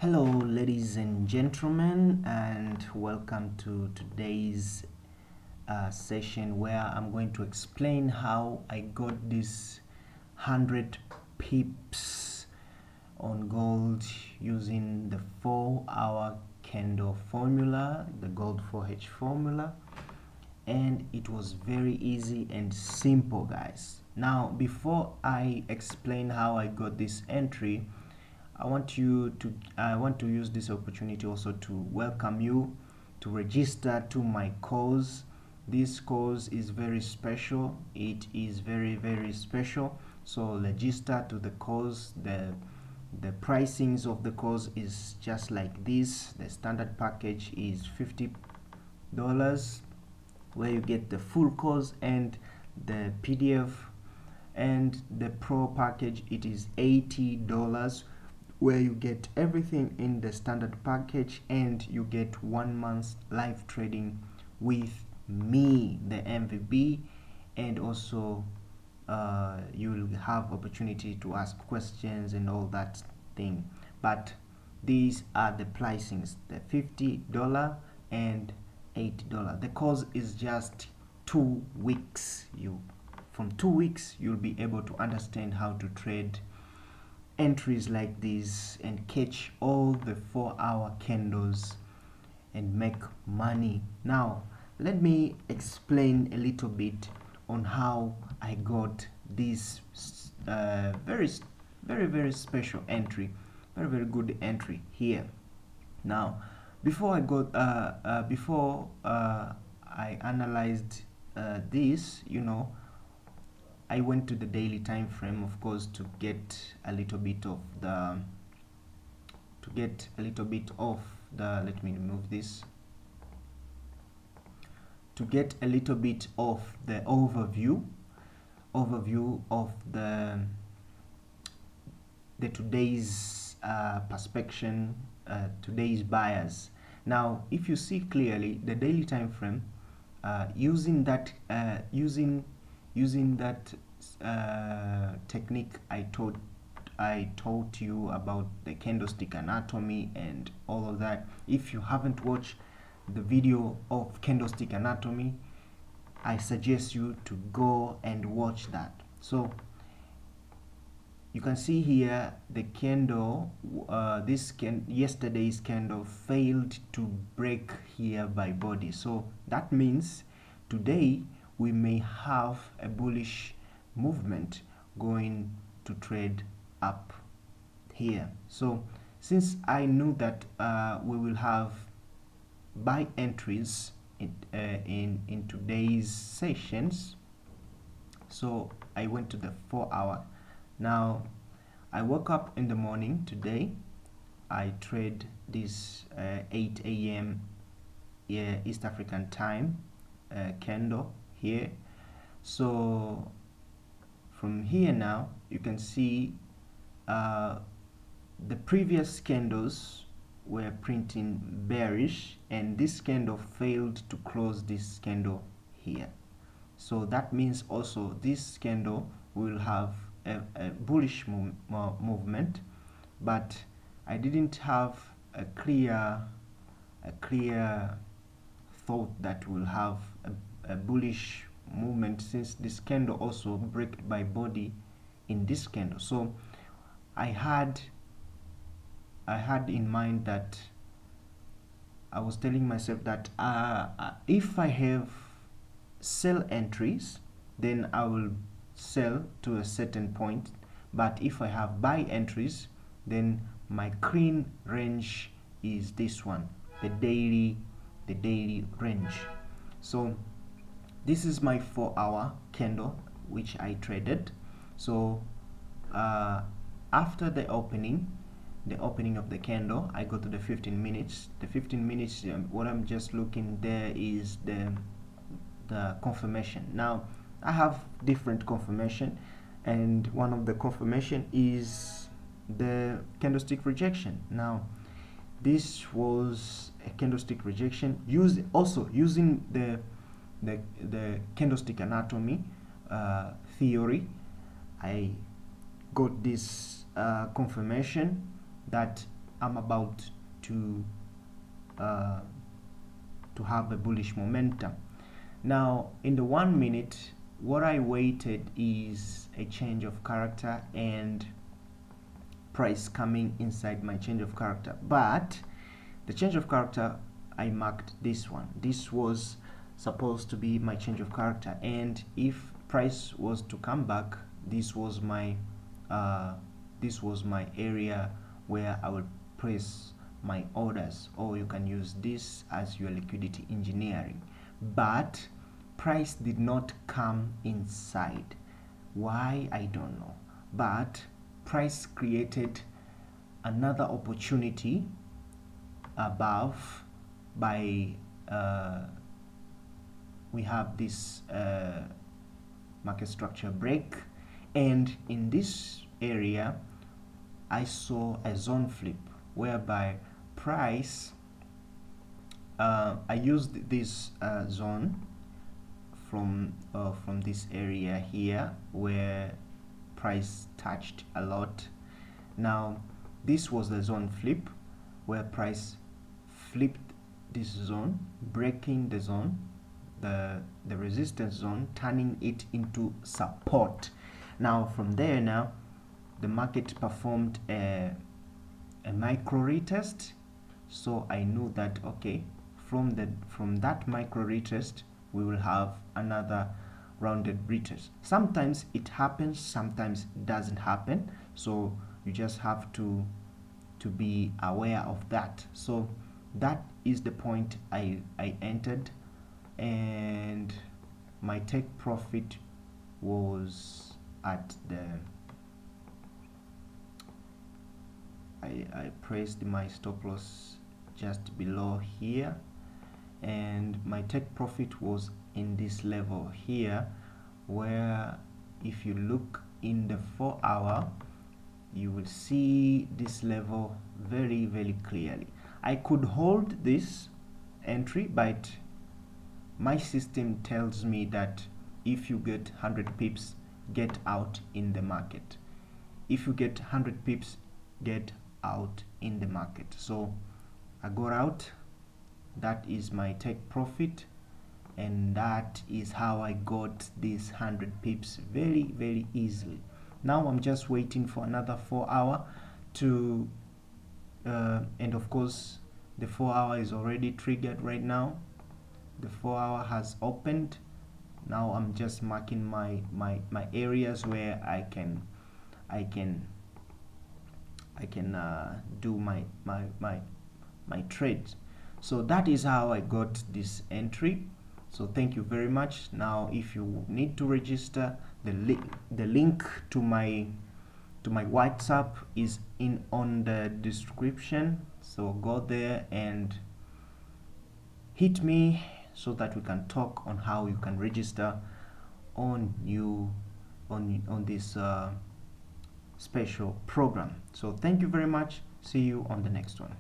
Hello, ladies and gentlemen, and welcome to today's session where I'm going to explain how I got this 100 pips on gold using the 4-hour candle formula, the gold 4H formula, and it was very easy and simple, guys. Now, before I explain how I got this entry, I want to use this opportunity also to welcome you to register to my course. This course is very special. It is very special. So register to the course. The pricings of the course is just like this. The standard package is $50, where you get the full course and the PDF, and the pro package it is $80, where you get everything in the standard package and you get 1 month live trading with me, the MVP, and also you'll have opportunity to ask questions and all that thing. But these are the pricings, the $50 and $80. The course is just 2 weeks. From 2 weeks you'll be able to understand how to trade entries like this and catch all the 4-hour candles and make money. Now let me explain a little bit on how I got this very special entry, very good entry here. Now before I analyzed this, I went to the daily time frame, of course, to get a little bit of the let me remove this, to get a little bit of the overview of the today's perspective, today's buyers. Now if you see clearly the daily time frame, using that technique I taught you about, the candlestick anatomy and all of that. If you haven't watched the video of candlestick anatomy, I suggest you to go and watch that. So you can see here the candle, yesterday's candle failed to break here by body, so that means today we may have a bullish movement going to trade up here. So since I knew that we will have buy entries in today's sessions, so I went to the 4-hour. Now I woke up in the morning today, I trade this 8 a.m. East African time candle here. So from here now you can see the previous candles were printing bearish, and this candle failed to close this candle here. So that means also this candle will have a bullish movement, but I didn't have a clear thought that will have a bullish movement, since this candle also break by body in this candle. So I had in mind that I was telling myself that if I have sell entries, then I will sell to a certain point, but if I have buy entries, then my clean range is this one, the daily range. So this is my 4-hour candle which I traded. So after the opening of the candle, I go to the 15 minutes. The 15 minutes, what I'm just looking there is the confirmation. Now I have different confirmation, and one of the confirmation is the candlestick rejection. Now this was a candlestick rejection, using the candlestick anatomy theory. I got this confirmation that I'm about to have a bullish momentum. Now in the 1 minute, what I waited is a change of character and price coming inside my change of character. But the change of character, I marked this one. This was supposed to be my change of character, and if price was to come back, this was my area where I will place my orders, or you can use this as your liquidity engineering. But price did not come inside. Why? I don't know. But price created another opportunity above by we have this market structure break, and in this area I saw a zone flip whereby price I used this zone from this area here where price touched a lot. Now this was the zone flip where price flipped this zone, breaking the zone, the resistance zone, turning it into support. Now from there, now the market performed a micro retest, so I knew that okay, from that micro retest we will have another rounded retest. Sometimes it happens, sometimes it doesn't happen, so you just have to be aware of that. So that is the point I entered, and my take profit was at the I pressed my stop loss just below here, and my take profit was in this level here, where if you look in the 4-hour you will see this level very clearly. I could hold this entry, but my system tells me that if you get 100 pips, get out in the market. If you get 100 pips, get out in the market. So I got out. That is my take profit, and that is how I got these 100 pips very easily. Now I'm just waiting for another 4-hour to and of course the 4-hour is already triggered right now. The 4-hour has opened. Now I'm just marking my areas where I can do my trades. So that is how I got this entry. So thank you very much. Now if you need to register, the link to my WhatsApp is on the description, so go there and hit me so that we can talk on how you can register on this special program. So thank you very much. See you on the next one.